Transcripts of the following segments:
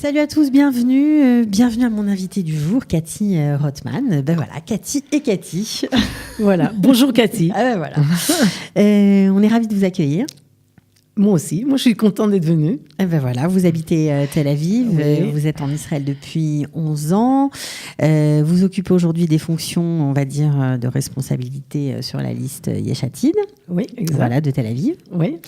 Salut à tous, bienvenue à mon invité du jour, Cathy Rothman. Ben voilà, Cathy et Cathy. Voilà, bonjour Cathy. Ah ben voilà. On est ravis de vous accueillir. Moi aussi, je suis contente d'être venue. Et ben voilà, vous habitez Tel Aviv, Oui. Vous êtes en Israël depuis 11 ans, vous occupez aujourd'hui des fonctions, on va dire, de responsabilité sur la liste Yesh Atid, Oui, exact. voilà, de Tel Aviv. Oui.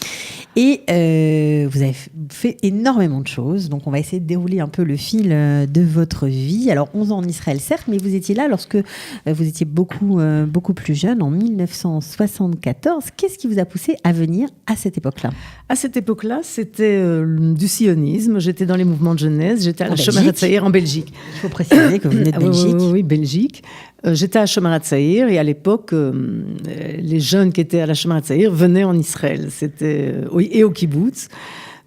Et vous avez fait énormément de choses, donc on va essayer de dérouler un peu le fil de votre vie. Alors 11 ans en Israël, certes, mais vous étiez là lorsque vous étiez beaucoup plus jeune, en 1974. Qu'est-ce qui vous a poussé à venir à cette époque-là ? À cette époque-là, c'était du sionisme. J'étais dans les mouvements de jeunesse. J'étais à la Belgique. Shomer Hatzair en Belgique. Il faut préciser que vous venez de Belgique. Oui, Belgique. J'étais à Shomer Hatzair et à l'époque, les jeunes qui étaient à la Shomer Hatzair venaient en Israël. Et au kibbutz.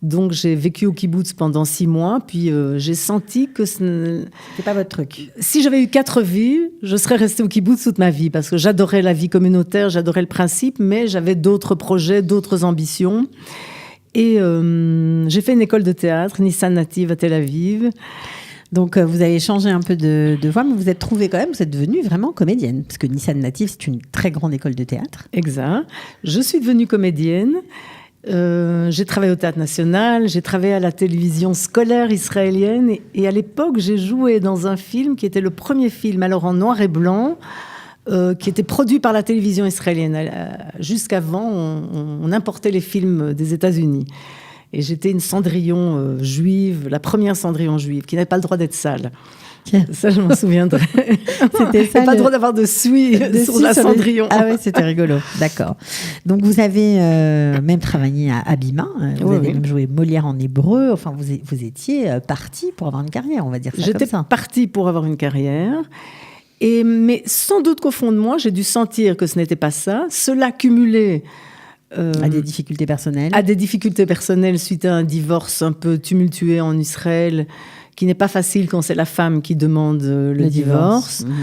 Donc j'ai vécu au kibbutz pendant 6 mois, puis j'ai senti que C'est pas votre truc. si j'avais eu 4 vies, je serais restée au kibbutz toute ma vie, parce que j'adorais la vie communautaire, j'adorais le principe, mais j'avais d'autres projets, d'autres ambitions. Et j'ai fait une école de théâtre, Nissan Native à Tel Aviv. Donc vous avez changé un peu de voie, mais vous êtes trouvée quand même, vous êtes devenue vraiment comédienne, parce que Nissan Native, c'est une très grande école de théâtre. Exact. Je suis devenue comédienne. J'ai travaillé au Théâtre National, j'ai travaillé à la télévision scolaire israélienne et à l'époque j'ai joué dans un film qui était le premier film alors en noir et blanc qui était produit par la télévision israélienne. Jusqu'avant on importait les films des États-Unis et j'étais une Cendrillon juive, la première Cendrillon juive qui n'avait pas le droit d'être sale. Ça, je m'en souviendrai. C'était ça. Pas le droit d'avoir de suie sur la Cendrillon. Ah oui, c'était rigolo. D'accord. Donc, vous avez même travaillé à Abima. Vous avez même joué Molière en hébreu. Enfin, vous étiez parti pour avoir une carrière, on va dire ça comme ça. J'étais partie pour avoir une carrière. Mais sans doute qu'au fond de moi, j'ai dû sentir que ce n'était pas ça. Cela cumulé à des difficultés personnelles. À des difficultés personnelles suite à un divorce un peu tumultueux en Israël, qui n'est pas facile quand c'est la femme qui demande le divorce. Mmh.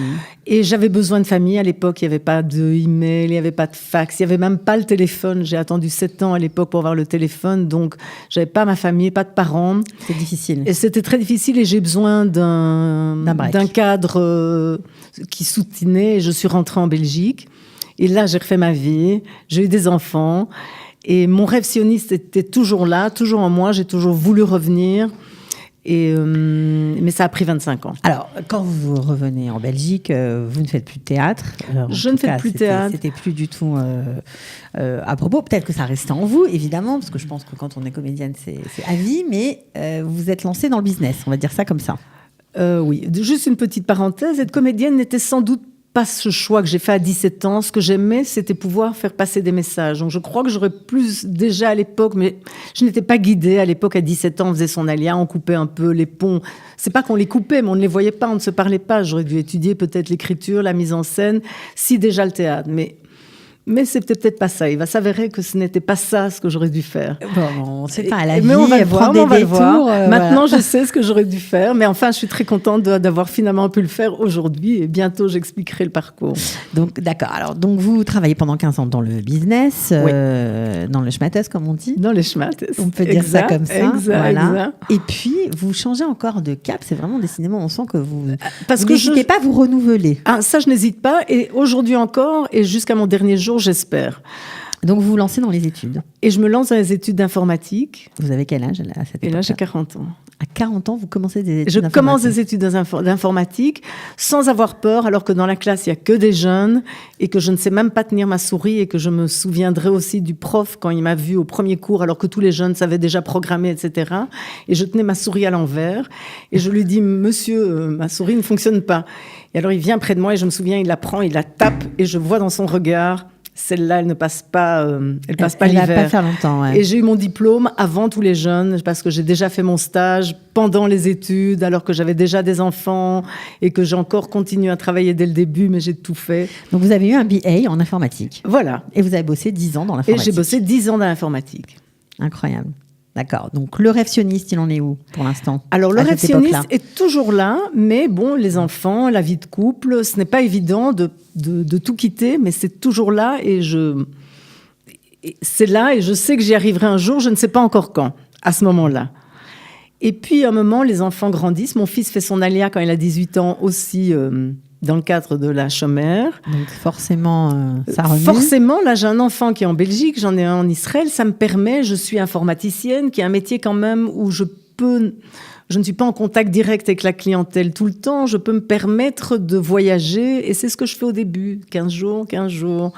Et j'avais besoin de famille. À l'époque, il n'y avait pas d'email, il n'y avait pas de fax, il n'y avait même pas le téléphone. J'ai attendu 7 ans à l'époque pour avoir le téléphone, donc je n'avais pas ma famille, pas de parents. C'est difficile. Et c'était très difficile et j'ai besoin d'un cadre qui soutenait. Et je suis rentrée en Belgique. Et là, j'ai refait ma vie, j'ai eu des enfants. Et mon rêve sioniste était toujours là, toujours en moi. J'ai toujours voulu revenir. Mais ça a pris 25 ans. Alors, quand vous revenez en Belgique, vous ne faites plus de théâtre. Alors, je ne fais plus de théâtre. C'était plus du tout à propos. Peut-être que ça restait en vous, évidemment, parce que je pense que quand on est comédienne, c'est à vie, mais vous êtes lancée dans le business, on va dire ça comme ça. Oui, juste une petite parenthèse. Être comédienne n'était sans doute pas ce choix que j'ai fait à 17 ans. Ce que j'aimais, c'était pouvoir faire passer des messages. Donc, je crois que j'aurais plus déjà à l'époque, mais je n'étais pas guidée. À l'époque, à 17 ans, on faisait son alia, on coupait un peu les ponts. C'est pas qu'on les coupait, mais on ne les voyait pas, on ne se parlait pas. J'aurais dû étudier peut-être l'écriture, la mise en scène, si déjà le théâtre. Mais c'était peut-être pas ça. Il va s'avérer que ce n'était pas ça ce que j'aurais dû faire. Bon, on ne sait pas, la vie, mais on va le voir, prendre des détours. Maintenant, je sais ce que j'aurais dû faire. Mais enfin, je suis très contente d'avoir finalement pu le faire aujourd'hui. Et bientôt, j'expliquerai le parcours. Donc, d'accord. Alors, donc, vous travaillez pendant 15 ans dans le business, dans le schmattes, comme on dit. Dans les schmattes. On peut dire ça comme ça. Exact. Et puis, vous changez encore de cap. C'est vraiment décidément, on sent que vous Parce n'hésitez pas à vous renouveler. Ah, ça, je n'hésite pas. Et aujourd'hui encore, et jusqu'à mon dernier jour, j'espère. Donc, vous vous lancez dans les études. Et je me lance dans les études d'informatique. Vous avez quel âge à cette époque-là ? Et là, j'ai 40 ans. À 40 ans, vous commencez des études d'informatique. Je commence des études d'informatique sans avoir peur, alors que dans la classe, il n'y a que des jeunes et que je ne sais même pas tenir ma souris et que je me souviendrai aussi du prof quand il m'a vu au premier cours, alors que tous les jeunes savaient déjà programmer, etc. Et je tenais ma souris à l'envers et je lui dis « Monsieur, ma souris ne fonctionne pas ». Et alors, il vient près de moi et je me souviens, il la prend, il la tape et je vois dans son regard... Celle-là, elle ne passe pas, elle passe pas l'hiver. Elle va pas faire longtemps, ouais. Et j'ai eu mon diplôme avant tous les jeunes parce que j'ai déjà fait mon stage pendant les études, alors que j'avais déjà des enfants et que j'ai encore continué à travailler dès le début, mais j'ai tout fait. Donc, vous avez eu un BA en informatique. Voilà. Et vous avez bossé 10 ans dans l'informatique. Et j'ai bossé 10 ans dans l'informatique. Incroyable. D'accord. Donc, le rêve sioniste, il en est où pour l'instant ? Alors, le rêve sioniste est toujours là, mais bon, les enfants, la vie de couple, ce n'est pas évident de tout quitter, mais c'est toujours là et c'est là et je sais que j'y arriverai un jour, je ne sais pas encore quand, à ce moment-là. Et puis, à un moment, les enfants grandissent. Mon fils fait son alia quand il a 18 ans aussi, dans le cadre de la chômère. Donc forcément, ça remue. Forcément, là, j'ai un enfant qui est en Belgique, j'en ai un en Israël. Ça me permet, je suis informaticienne, qui est un métier quand même où je ne suis pas en contact direct avec la clientèle tout le temps. Je peux me permettre de voyager. Et c'est ce que je fais au début. 15 jours.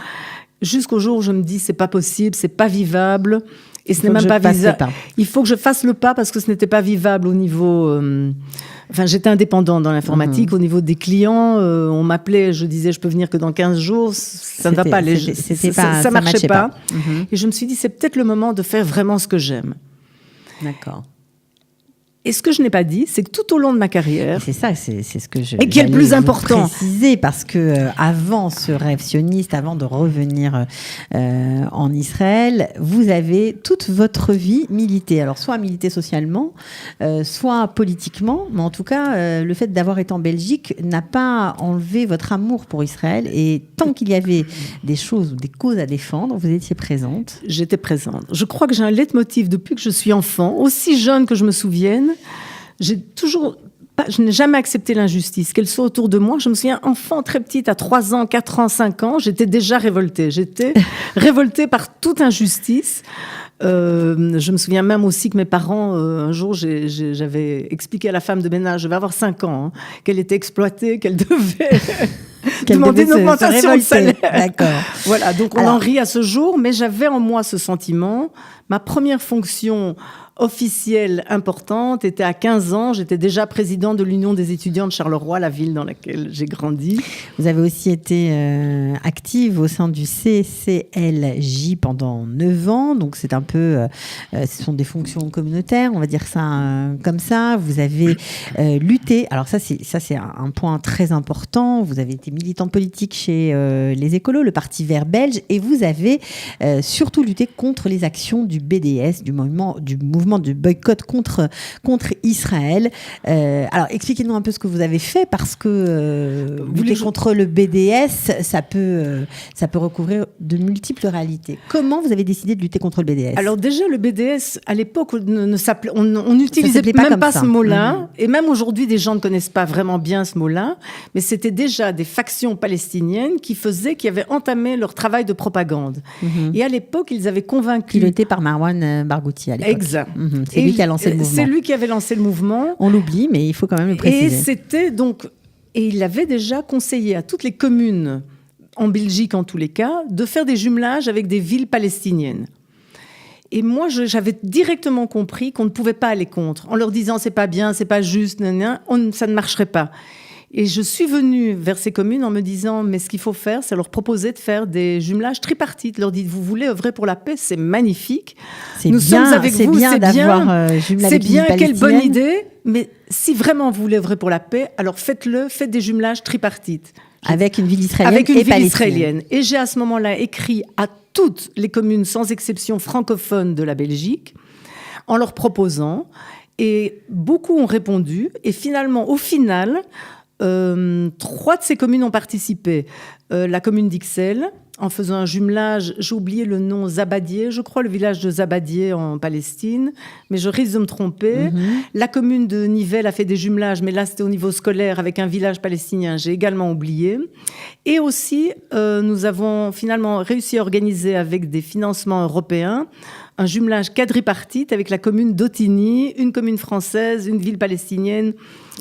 Jusqu'au jour où je me dis, c'est pas possible, c'est pas vivable. Et ce n'est même pas vivable. Il faut que je fasse le pas parce que ce n'était pas vivable au niveau... Enfin, j'étais indépendante dans l'informatique. Au niveau des clients, on m'appelait, je disais, je peux venir que dans 15 jours. Ça ne va pas. Ça marchait pas. Et je me suis dit, c'est peut-être le moment de faire vraiment ce que j'aime. D'accord. Et ce que je n'ai pas dit, c'est que tout au long de ma carrière... C'est ça, c'est ce que je... Et qui est le plus important. Préciser, parce que avant ce rêve sioniste, avant de revenir en Israël, vous avez toute votre vie milité. Alors, soit milité socialement, soit politiquement. Mais en tout cas, le fait d'avoir été en Belgique n'a pas enlevé votre amour pour Israël. Et tant qu'il y avait des choses ou des causes à défendre, vous étiez présente. J'étais présente. Je crois que j'ai un leitmotiv depuis que je suis enfant, aussi jeune que je me souvienne. Je n'ai jamais accepté l'injustice, qu'elle soit autour de moi. Je me souviens, enfant très petite, à 3 ans, 4 ans, 5 ans, j'étais déjà révoltée. J'étais révoltée par toute injustice. Je me souviens même aussi que mes parents, un jour, j'avais expliqué à la femme de ménage, je vais avoir 5 ans, qu'elle était exploitée, qu'elle devait demander une augmentation de salaire. D'accord. Voilà, donc on en rit à ce jour, mais j'avais en moi ce sentiment. Ma première fonction officielle importante était à 15 ans. J'étais déjà présidente de l'Union des étudiants de Charleroi, la ville dans laquelle j'ai grandi. Vous avez aussi été active au sein du CCLJ pendant 9 ans. Donc, c'est un peu... ce sont des fonctions communautaires, on va dire ça comme ça. Vous avez lutté... Alors, ça, c'est un point très important. Vous avez été militante politique chez les écolos, le Parti vert belge. Et vous avez surtout lutté contre les actions du BDS, du mouvement du boycott contre Israël. Alors, expliquez-nous un peu ce que vous avez fait, parce que lutter contre le BDS, ça peut recouvrir de multiples réalités. Comment vous avez décidé de lutter contre le BDS ? Alors déjà, le BDS, à l'époque, on n'utilisait même pas ce mot-là. Et même aujourd'hui, des gens ne connaissent pas vraiment bien ce mot-là. Mais c'était déjà des factions palestiniennes qui avaient entamé leur travail de propagande. Et à l'époque, ils avaient convaincu... Piloté par Marwan Barghouti à l'époque. Exact. C'est lui qui a lancé le mouvement. C'est lui qui avait lancé le mouvement. On l'oublie, mais il faut quand même le préciser. Et il avait déjà conseillé à toutes les communes, en Belgique en tous les cas, de faire des jumelages avec des villes palestiniennes. Et moi, j'avais directement compris qu'on ne pouvait pas aller contre, en leur disant c'est pas bien, c'est pas juste, ça ne marcherait pas. Et je suis venue vers ces communes en me disant, mais ce qu'il faut faire, c'est leur proposer de faire des jumelages tripartites. Leur dire, vous voulez œuvrer pour la paix, c'est magnifique. Nous sommes avec vous, c'est bien. C'est bien, quelle bonne idée. Mais si vraiment vous voulez œuvrer pour la paix, alors faites des jumelages tripartites. Avec une ville israélienne Et j'ai à ce moment-là écrit à toutes les communes, sans exception francophones de la Belgique, en leur proposant. Et beaucoup ont répondu. Et finalement, au final... 3 de ces communes ont participé. La commune d'Ixelles, en faisant un jumelage, j'ai oublié le nom, Zabadieh, je crois, le village de Zabadieh en Palestine, mais je risque de me tromper. La commune de Nivelles a fait des jumelages, mais là c'était au niveau scolaire avec un village palestinien, j'ai également oublié. Et aussi, nous avons finalement réussi à organiser avec des financements européens un jumelage quadripartite avec la commune d'Otigny, une commune française, une ville palestinienne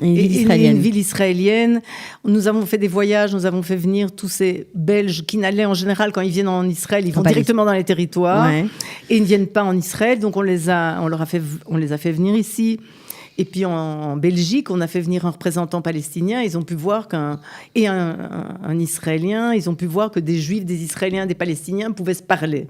et une ville israélienne. Nous avons fait des voyages, nous avons fait venir tous ces Belges qui n'allaient en général, quand ils viennent en Israël, ils vont directement dans les territoires et ils ne viennent pas en Israël. Donc on les a fait venir ici. Et puis en Belgique, on a fait venir un représentant palestinien. Ils ont pu voir un Israélien. Ils ont pu voir que des Juifs, des Israéliens, des Palestiniens pouvaient se parler.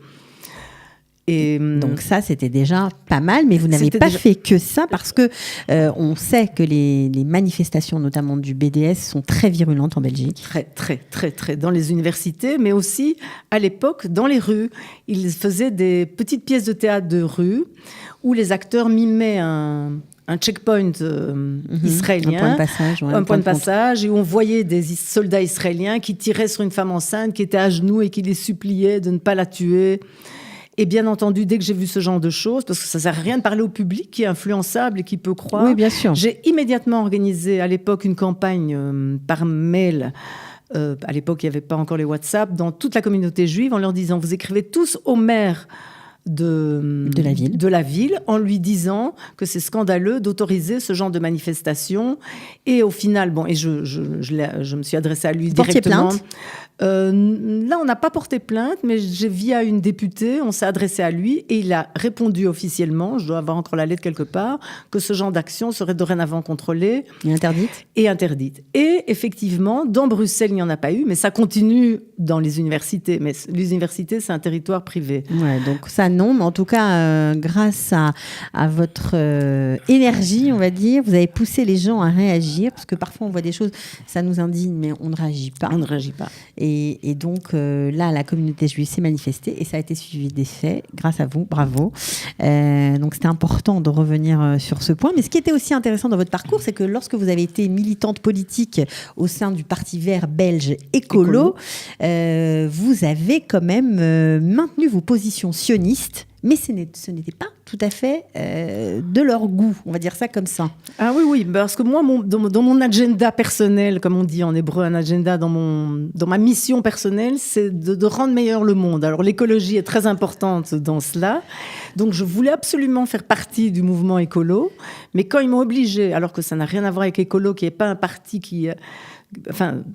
Et donc ça, c'était déjà pas mal, mais vous n'avez pas fait que ça, parce que on sait que les manifestations, notamment du BDS, sont très virulentes en Belgique. Très, très, très, très. Dans les universités, mais aussi, à l'époque, dans les rues. Ils faisaient des petites pièces de théâtre de rue où les acteurs mimaient un checkpoint israélien, un point de passage, et où on voyait des soldats israéliens qui tiraient sur une femme enceinte qui était à genoux et qui les suppliaient de ne pas la tuer. Et bien entendu, dès que j'ai vu ce genre de choses, parce que ça ne sert à rien de parler au public qui est influençable et qui peut croire. Oui, bien sûr. J'ai immédiatement organisé à l'époque une campagne par mail. À l'époque, il n'y avait pas encore les WhatsApp, dans toute la communauté juive, en leur disant, vous écrivez tous au maire de la ville, en lui disant que c'est scandaleux d'autoriser ce genre de manifestation. Et au final, je me suis adressée à lui directement. Plainte là, on n'a pas porté plainte, mais via une députée, on s'est adressé à lui et il a répondu officiellement, je dois avoir encore la lettre quelque part, que ce genre d'action serait dorénavant contrôlée. Et interdite. Et effectivement, dans Bruxelles, il n'y en a pas eu, mais ça continue dans les universités. Mais les universités, c'est un territoire privé. Ouais, donc ça, non. Mais en tout cas, grâce à votre énergie, on va dire, vous avez poussé les gens à réagir, parce que parfois, on voit des choses, ça nous indigne, mais on ne réagit pas. On ne réagit pas. Et donc, là, la communauté juive s'est manifestée et ça a été suivi des faits grâce à vous. Bravo. Donc, c'était important de revenir sur ce point. Mais ce qui était aussi intéressant dans votre parcours, c'est que lorsque vous avez été militante politique au sein du Parti vert belge Écolo. Vous avez quand même maintenu vos positions sionistes, mais ce n'était pas tout à fait de leur goût, on va dire ça comme ça. Ah oui, parce que moi, dans mon agenda personnel, comme on dit en hébreu, un agenda dans ma mission personnelle, c'est de rendre meilleur le monde. Alors l'écologie est très importante dans cela, donc je voulais absolument faire partie du mouvement écolo, mais quand ils m'ont obligée, alors que ça n'a rien à voir avec écolo, qui n'est pas un parti qui...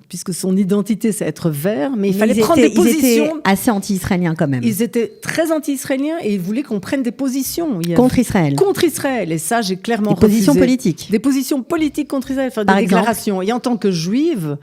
puisque son identité, c'est être vert, mais il fallait prendre des positions. Ils étaient assez anti-israéliens quand même. Ils étaient très anti-israéliens et ils voulaient qu'on prenne des positions. Contre Israël. Contre Israël. Et ça, j'ai clairement refusé. Des positions politiques. Des positions politiques contre Israël, des déclarations. Et en tant que juive,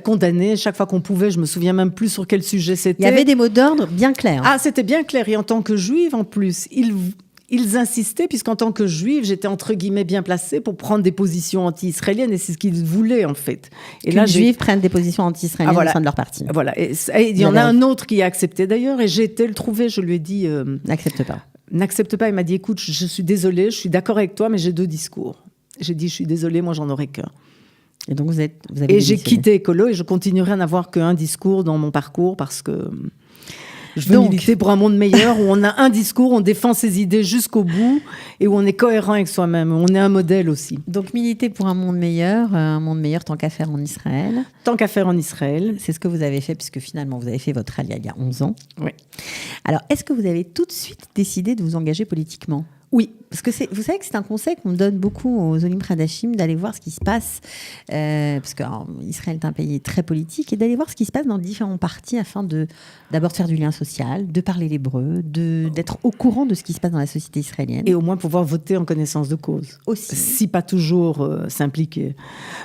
condamnée, chaque fois qu'on pouvait, je me souviens même plus sur quel sujet c'était. Il y avait des mots d'ordre bien clairs. Ah, c'était bien clair. Et en tant que juive, en plus, ils insistaient, puisqu'en tant que juive, j'étais entre guillemets bien placée pour prendre des positions anti-israéliennes, et c'est ce qu'ils voulaient en fait. Et là, les juifs prennent des positions anti-israéliennes au sein de leur parti. Voilà. Et il y en a un autre qui a accepté d'ailleurs, et j'ai été le trouver. Je lui ai dit n'accepte pas. N'accepte pas. Il m'a dit écoute, je suis désolée, je suis d'accord avec toi, mais j'ai 2 discours. J'ai dit je suis désolée, moi j'en aurai qu'un. Et donc vous avez et j'ai quitté Écolo et je continuerai à n'avoir qu'un discours dans mon parcours parce que. Je veux militer pour un monde meilleur où on a un discours, on défend ses idées jusqu'au bout et où on est cohérent avec soi-même. On est un modèle aussi. Donc militer pour un monde meilleur tant qu'à faire en Israël. Tant qu'à faire en Israël. C'est ce que vous avez fait puisque finalement vous avez fait votre alia il y a 11 ans. Oui. Alors est-ce que vous avez tout de suite décidé de vous engager politiquement ? Oui. Parce que vous savez que c'est un conseil qu'on donne beaucoup aux Olim Hadashim, d'aller voir ce qui se passe, parce qu'Israël est un pays très politique, et d'aller voir ce qui se passe dans différents partis afin d'abord de faire du lien social, de parler l'hébreu, d'être au courant de ce qui se passe dans la société israélienne. Et au moins pouvoir voter en connaissance de cause. Aussi. Si pas toujours s'impliquer.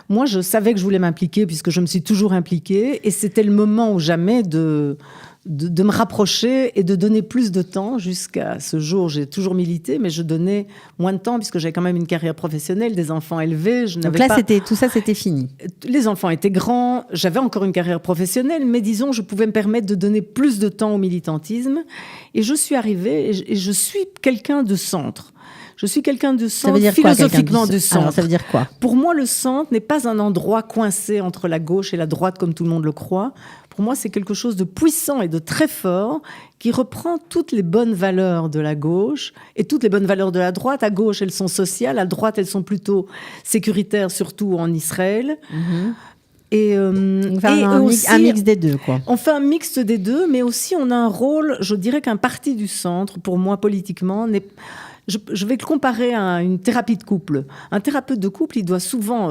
Moi, je savais que je voulais m'impliquer puisque je me suis toujours impliquée, et c'était le moment ou jamais de me rapprocher et de donner plus de temps. Jusqu'à ce jour, j'ai toujours milité, mais je donnais moins de temps puisque j'avais quand même une carrière professionnelle, des enfants élevés. Donc là, tout ça, c'était fini. Les enfants étaient grands, j'avais encore une carrière professionnelle, mais disons, je pouvais me permettre de donner plus de temps au militantisme. Et je suis arrivée, et je suis quelqu'un de centre. Je suis quelqu'un de centre, philosophiquement de centre. Alors, ça veut dire quoi ? Pour moi, le centre n'est pas un endroit coincé entre la gauche et la droite, comme tout le monde le croit. Pour moi, c'est quelque chose de puissant et de très fort qui reprend toutes les bonnes valeurs de la gauche et toutes les bonnes valeurs de la droite. À gauche, elles sont sociales. À droite, elles sont plutôt sécuritaires, surtout en Israël. Mm-hmm. Et on fait un mix des deux, quoi. On fait un mix des deux, mais aussi on a un rôle, je dirais qu'un parti du centre, pour moi, politiquement, n'est... Je vais le comparer à une thérapie de couple. Un thérapeute de couple, il doit souvent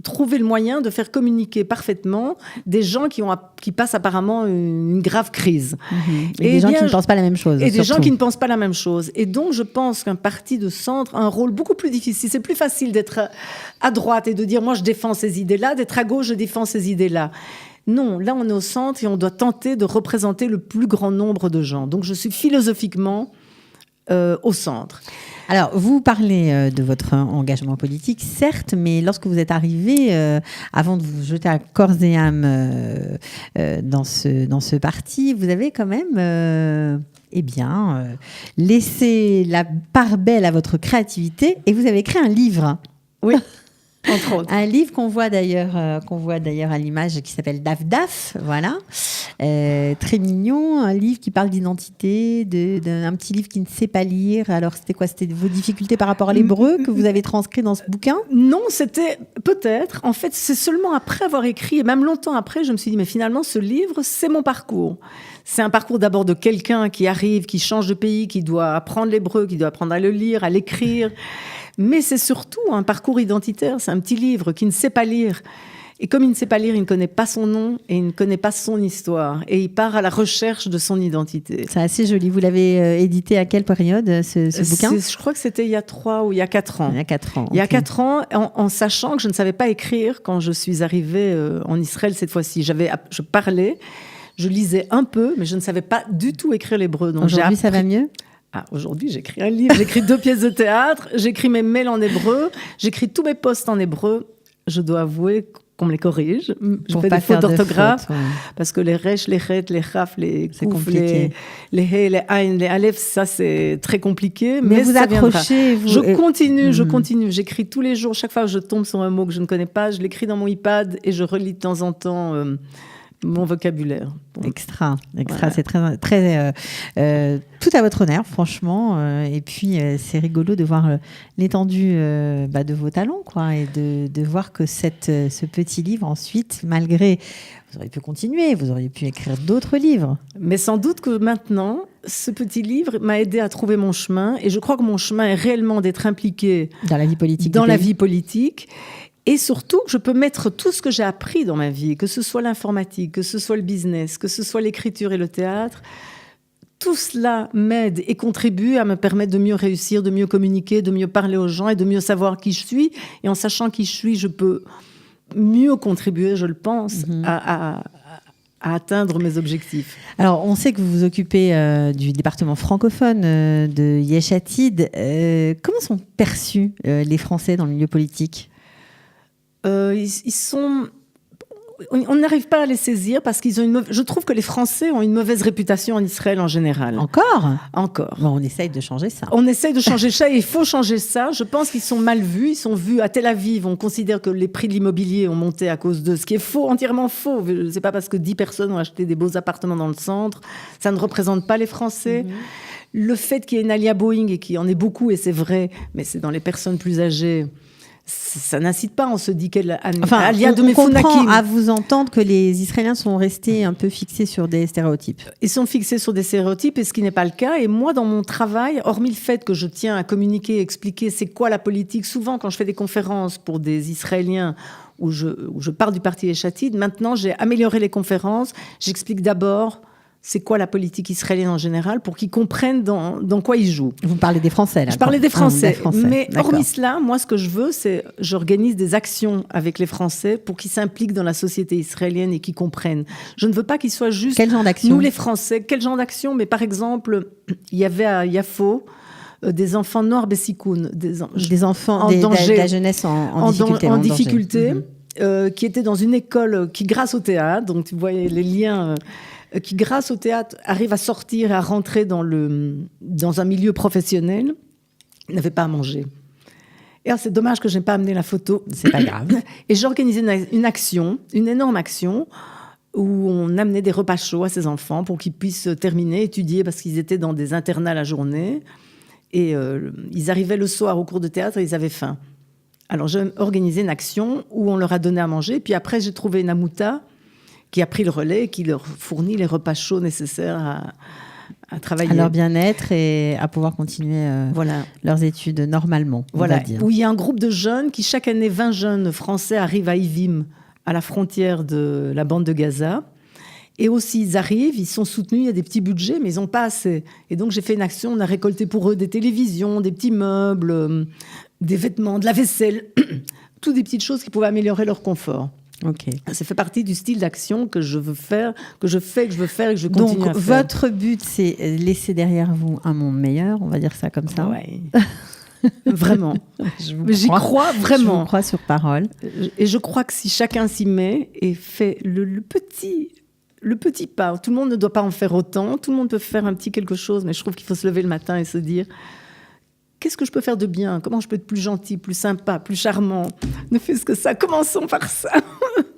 trouver le moyen de faire communiquer parfaitement des gens qui passent apparemment une grave crise. Mmh. Et des gens qui ne pensent pas la même chose. Et des gens qui ne pensent pas la même chose. Et donc, je pense qu'un parti de centre a un rôle beaucoup plus difficile. C'est plus facile d'être à droite et de dire « moi, je défends ces idées-là », d'être à gauche, je défends ces idées-là. Non, là, on est au centre et on doit tenter de représenter le plus grand nombre de gens. Donc, je suis philosophiquement au centre. Alors, vous parlez de votre engagement politique, certes, mais lorsque vous êtes arrivé, avant de vous jeter à corps et âme dans ce parti, vous avez quand même laissé la part belle à votre créativité et vous avez écrit un livre. Oui. Entre autres. Un livre qu'on voit d'ailleurs à l'image qui s'appelle Daf Daf, voilà. Très mignon, un livre qui parle d'identité, un petit livre qui ne sait pas lire. Alors c'était quoi? C'était vos difficultés par rapport à l'hébreu que vous avez transcrit dans ce bouquin? Non, c'était peut-être. En fait, c'est seulement après avoir écrit, et même longtemps après, je me suis dit, mais finalement, ce livre, c'est mon parcours. C'est un parcours d'abord de quelqu'un qui arrive, qui change de pays, qui doit apprendre l'hébreu, qui doit apprendre à le lire, à l'écrire. Mais c'est surtout un parcours identitaire. C'est un petit livre qui ne sait pas lire. Et comme il ne sait pas lire, il ne connaît pas son nom et il ne connaît pas son histoire. Et il part à la recherche de son identité. C'est assez joli. Vous l'avez édité à quelle période, ce bouquin? Je crois que c'était il y a 3 ou il y a 4 ans. Il y a 4 ans. Il y a 4 ans, en sachant que je ne savais pas écrire quand je suis arrivée en Israël cette fois-ci. Je parlais, je lisais un peu, mais je ne savais pas du tout écrire l'hébreu. Donc aujourd'hui, ça va mieux? Aujourd'hui, j'écris un livre, j'écris 2 pièces de théâtre, j'écris mes mails en hébreu, j'écris tous mes posts en hébreu. Je dois avouer qu'on me les corrige. Je fais des fautes d'orthographe, parce que les resh, les chet, les chaf, les kouf, les he, les aïn, les alef, ça c'est très compliqué. Mais vous accrochez. Je continue. J'écris tous les jours. Chaque fois que je tombe sur un mot que je ne connais pas, je l'écris dans mon iPad et je relis de temps en temps mon vocabulaire. Extra. Voilà. C'est très tout à votre honneur, franchement. Et puis, c'est rigolo de voir l'étendue de vos talents, quoi, et de voir que ce petit livre, ensuite, malgré... Vous auriez pu continuer, vous auriez pu écrire d'autres livres. Mais sans doute que maintenant, ce petit livre m'a aidé à trouver mon chemin. Et je crois que mon chemin est réellement d'être impliquée dans la vie politique. Et surtout, je peux mettre tout ce que j'ai appris dans ma vie, que ce soit l'informatique, que ce soit le business, que ce soit l'écriture et le théâtre. Tout cela m'aide et contribue à me permettre de mieux réussir, de mieux communiquer, de mieux parler aux gens et de mieux savoir qui je suis. Et en sachant qui je suis, je peux mieux contribuer, je le pense, à atteindre mes objectifs. Alors, on sait que vous vous occupez du département francophone de Yesh Atid. Comment sont perçus les Français dans le milieu politique ? Ils sont... On n'arrive pas à les saisir parce qu'ils ont je trouve que les Français ont une mauvaise réputation en Israël en général. Encore. Bon, on essaye de changer ça. On essaye de changer ça et il faut changer ça. Je pense qu'ils sont mal vus. Ils sont vus à Tel Aviv. On considère que les prix de l'immobilier ont monté à cause de ce qui est faux, entièrement faux. C'est pas parce que 10 personnes ont acheté des beaux appartements dans le centre. Ça ne représente pas les Français. Le fait qu'il y ait une alia Boeing et qu'il y en ait beaucoup, et c'est vrai, mais c'est dans les personnes plus âgées, ça n'incite pas, on se dit qu'elle on comprend à vous entendre que les Israéliens sont restés un peu fixés sur des stéréotypes. Ils sont fixés sur des stéréotypes, et ce qui n'est pas le cas. Et moi, dans mon travail, hormis le fait que je tiens à communiquer, expliquer c'est quoi la politique, souvent quand je fais des conférences pour des Israéliens où je parle du parti Yesh Atid, maintenant j'ai amélioré les conférences, j'explique d'abord c'est quoi la politique israélienne en général, pour qu'ils comprennent dans quoi ils jouent. Vous parlez des Français, là. Je parlais des Français. Mais hormis cela, moi, ce que je veux, c'est j'organise des actions avec les Français pour qu'ils s'impliquent dans la société israélienne et qu'ils comprennent. Je ne veux pas qu'ils soient juste... Quel genre d'action ? Nous, les Français. Quel genre d'action ? Mais par exemple, il y avait à Yafo des enfants noirs bessikoun, des enfants en danger, de la jeunesse en difficulté. En difficulté, qui étaient dans une école qui, grâce au théâtre, donc tu voyais les liens... qui, grâce au théâtre, arrive à sortir et à rentrer dans un milieu professionnel, n'avait pas à manger. Et alors, c'est dommage que je n'ai pas amené la photo. C'est pas grave. Et j'ai organisé une action, une énorme action, où on amenait des repas chauds à ces enfants pour qu'ils puissent terminer, étudier, parce qu'ils étaient dans des internats la journée. Et ils arrivaient le soir au cours de théâtre et ils avaient faim. Alors, j'ai organisé une action où on leur a donné à manger. Puis après, j'ai trouvé une amouta qui a pris le relais et qui leur fournit les repas chauds nécessaires à travailler. À leur bien-être et à pouvoir continuer leurs études normalement, on va dire. Où il y a un groupe de jeunes qui, chaque année, 20 jeunes français arrivent à Ivim, à la frontière de la bande de Gaza. Et aussi, ils arrivent, ils sont soutenus, il y a des petits budgets, mais ils n'ont pas assez. Et donc, j'ai fait une action, on a récolté pour eux des télévisions, des petits meubles, des vêtements, de la vaisselle, toutes des petites choses qui pouvaient améliorer leur confort. Ok. Ça fait partie du style d'action que je veux faire, que je continue à faire. Donc, votre but, c'est laisser derrière vous un monde meilleur, on va dire ça comme ça. Ouais. Vraiment. J'y crois vraiment. Je vous crois sur parole. Et je crois que si chacun s'y met et fait le petit pas, tout le monde ne doit pas en faire autant, tout le monde peut faire un petit quelque chose, mais je trouve qu'il faut se lever le matin et se dire qu'est-ce que je peux faire de bien? Comment je peux être plus gentil, plus sympa, plus charmant? Ne fût-ce que ça, commençons par ça.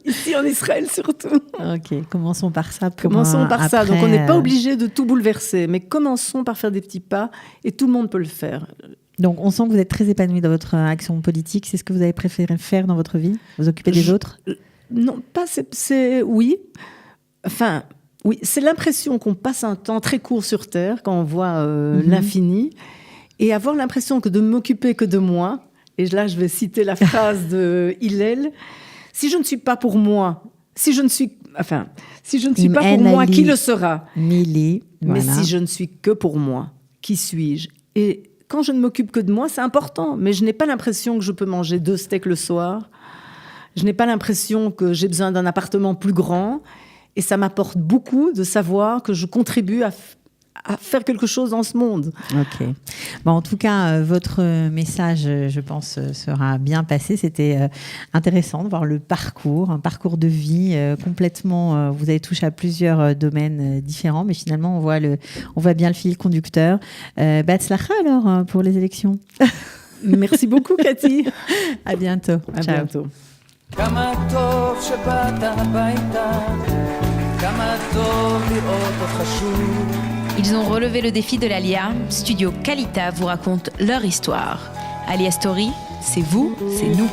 Ici en Israël surtout. Ok, commençons par ça. Commençons par ça. Donc on n'est pas euh, obligé de tout bouleverser, mais commençons par faire des petits pas et tout le monde peut le faire. Donc, on sent que vous êtes très épanoui dans votre action politique. C'est ce que vous avez préféré faire dans votre vie? Vous occuper des autres? Non, pas oui. Enfin, oui, c'est l'impression qu'on passe un temps très court sur Terre quand on voit l'infini, et avoir l'impression que de m'occuper que de moi. Et là, je vais citer la phrase de Hillel. Si je ne suis pas pour moi, si je ne suis pas pour moi, qui le sera? Mili, Mais voilà. si je ne suis que pour moi, qui suis-je? Et quand je ne m'occupe que de moi, c'est important. Mais je n'ai pas l'impression que je peux manger 2 steaks le soir. Je n'ai pas l'impression que j'ai besoin d'un appartement plus grand. Et ça m'apporte beaucoup de savoir que je contribue à faire quelque chose dans ce monde. Ok. Bon, en tout cas, votre message, je pense, sera bien passé. C'était intéressant de voir un parcours de vie complètement. Vous avez touché à plusieurs domaines différents, mais finalement, on voit bien le fil conducteur. Batzlacha alors pour les élections. Merci beaucoup, Cathy. À bientôt. À Ciao. bientôt. כמה טוב שבאת הביתה, כמה טוב לראות אותך שוב. Ils ont relevé le défi de l'Alia. Studio Kalita vous raconte leur histoire. Alia Story, c'est vous, c'est nous.